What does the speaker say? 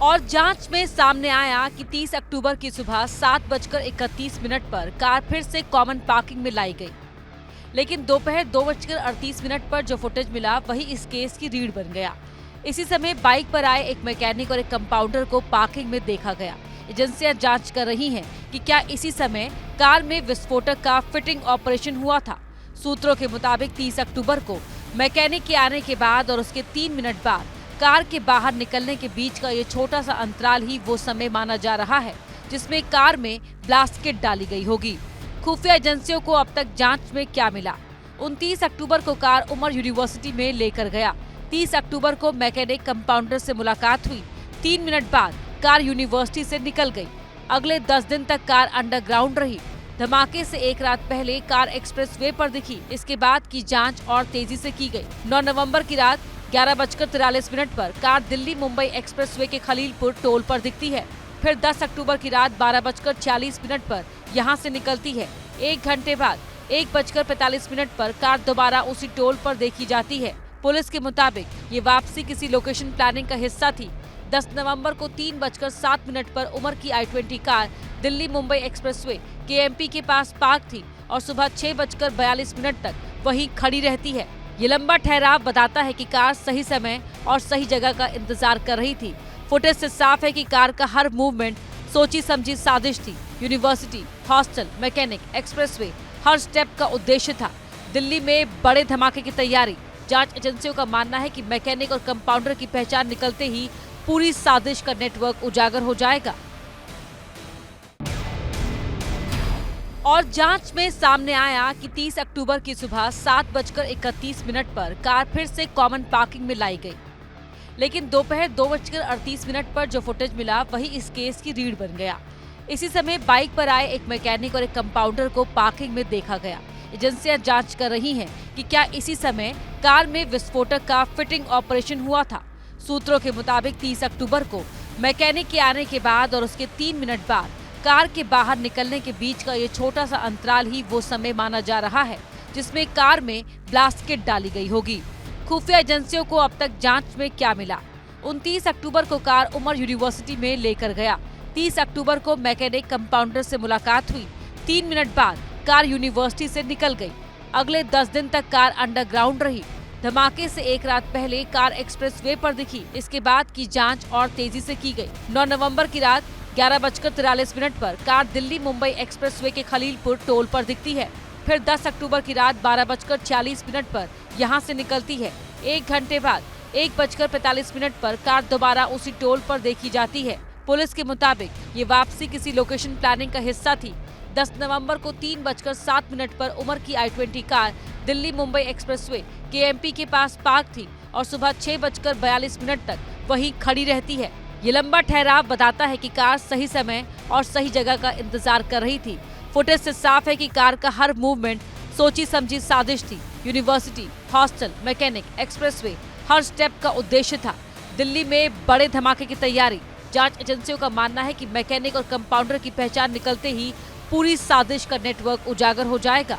और जांच में सामने आया कि 30 अक्टूबर की सुबह 7:31 पर कार फिर से कॉमन पार्किंग में लाई गई। लेकिन दोपहर 2:38 पर जो फुटेज मिला वही इस केस की रीढ़ बन गया। इसी समय बाइक पर आए एक मैकेनिक और एक कंपाउंडर को पार्किंग में देखा गया। एजेंसियां जांच कर रही हैं कि क्या इसी समय कार में विस्फोटक का फिटिंग ऑपरेशन हुआ था। सूत्रों के मुताबिक 30 अक्टूबर को मैकेनिक के आने के बाद और उसके 3 मिनट बाद कार के बाहर निकलने के बीच का ये छोटा सा अंतराल ही वो समय माना जा रहा है जिसमें कार में ब्लास्ट किट डाली गई होगी। खुफिया एजेंसियों को अब तक जांच में क्या मिला? 29 अक्टूबर को कार उमर यूनिवर्सिटी में लेकर गया। 30 अक्टूबर को मैकेनिक कंपाउंडर से मुलाकात हुई। 3 मिनट बाद कार यूनिवर्सिटी से निकल गई। अगले 10 दिन तक कार अंडरग्राउंड रही। धमाके से एक रात पहले कार एक्सप्रेसवे पर दिखी। इसके बाद की जांच और तेजी से की गई। 9 नवंबर की रात 11:43 पर कार दिल्ली मुंबई एक्सप्रेसवे के खलीलपुर टोल पर दिखती है। फिर 10 अक्टूबर की रात 12:46 पर यहां से निकलती है। 1 घंटे बाद 1:45 पर कार दोबारा उसी टोल पर देखी जाती है। पुलिस के मुताबिक ये वापसी किसी लोकेशन प्लानिंग का हिस्सा थी। 10 नवंबर को 3:07 पर उमर की i20 car Delhi Mumbai expressway KMP के पास पार्क थी और सुबह 6:42 तक वहीं खड़ी रहती है। ये लंबा ठहराव बताता है कि कार सही समय और सही जगह का इंतजार कर रही थी। फुटेज से साफ है कि कार का हर मूवमेंट सोची समझी साजिश थी। यूनिवर्सिटी, हॉस्टल, मैकेनिक, एक्सप्रेसवे, हर स्टेप का उद्देश्य था। दिल्ली में बड़े धमाके की तैयारी। जांच एजेंसियों का मानना है कि मैकेनिक और कंपाउंडर की पहचान निकलते ही पूरी साजिश का नेटवर्क उजागर हो जाएगा। और जांच में सामने आया कि 30 अक्टूबर की सुबह 7:31 पर कार फिर से कॉमन पार्किंग में लाई गई। लेकिन दोपहर 2:38 पर जो फुटेज मिला वही इस केस की रीढ़ बन गया। इसी समय बाइक पर आए एक मैकेनिक और एक कंपाउंडर को पार्किंग में देखा गया। एजेंसियां जांच कर रही हैं कि क्या इसी समय कार में विस्फोटक का फिटिंग ऑपरेशन हुआ था। सूत्रों के मुताबिक 30 अक्टूबर को मैकेनिक के आने के बाद और उसके 3 मिनट बाद कार के बाहर निकलने के बीच का ये छोटा सा अंतराल ही वो समय माना जा रहा है जिसमें कार में ब्लास्ट किट डाली गई होगी। खुफिया एजेंसियों को अब तक जांच में क्या मिला? 29 अक्टूबर को कार उमर यूनिवर्सिटी में लेकर गया। 30 अक्टूबर को मैकेनिक कंपाउंडर से मुलाकात हुई। 3 मिनट बाद कार यूनिवर्सिटी से निकल गई। अगले 10 दिन तक कार अंडरग्राउंड रही। धमाके से एक रात पहले कार एक्सप्रेसवे पर दिखी। इसके बाद की जांच और तेजी से की गई। 9 नवंबर की रात 11:43 पर कार दिल्ली मुंबई एक्सप्रेसवे के खलीलपुर टोल पर दिखती है। फिर 10 अक्टूबर की रात 12:46 पर यहां से निकलती है। 1 घंटे बाद 1:45 पर कार दोबारा उसी टोल पर देखी जाती है। पुलिस के मुताबिक ये वापसी किसी लोकेशन प्लानिंग का हिस्सा थी। 10 नवंबर को 3:07 पर उमर की i20 car Delhi Mumbai expressway KMP के पास पार्क थी और सुबह 6:42 तक वहीं खड़ी रहती है। ये लंबा ठहराव बताता है कि कार सही समय और सही जगह का इंतजार कर रही थी। फुटेज से साफ है कि कार का हर मूवमेंट सोची समझी साजिश थी। यूनिवर्सिटी, हॉस्टल, मैकेनिक, एक्सप्रेसवे, हर स्टेप का उद्देश्य था। दिल्ली में बड़े धमाके की तैयारी। जांच एजेंसियों का मानना है कि मैकेनिक और कंपाउंडर की पहचान निकलते ही पूरी साजिश का नेटवर्क उजागर हो जाएगा।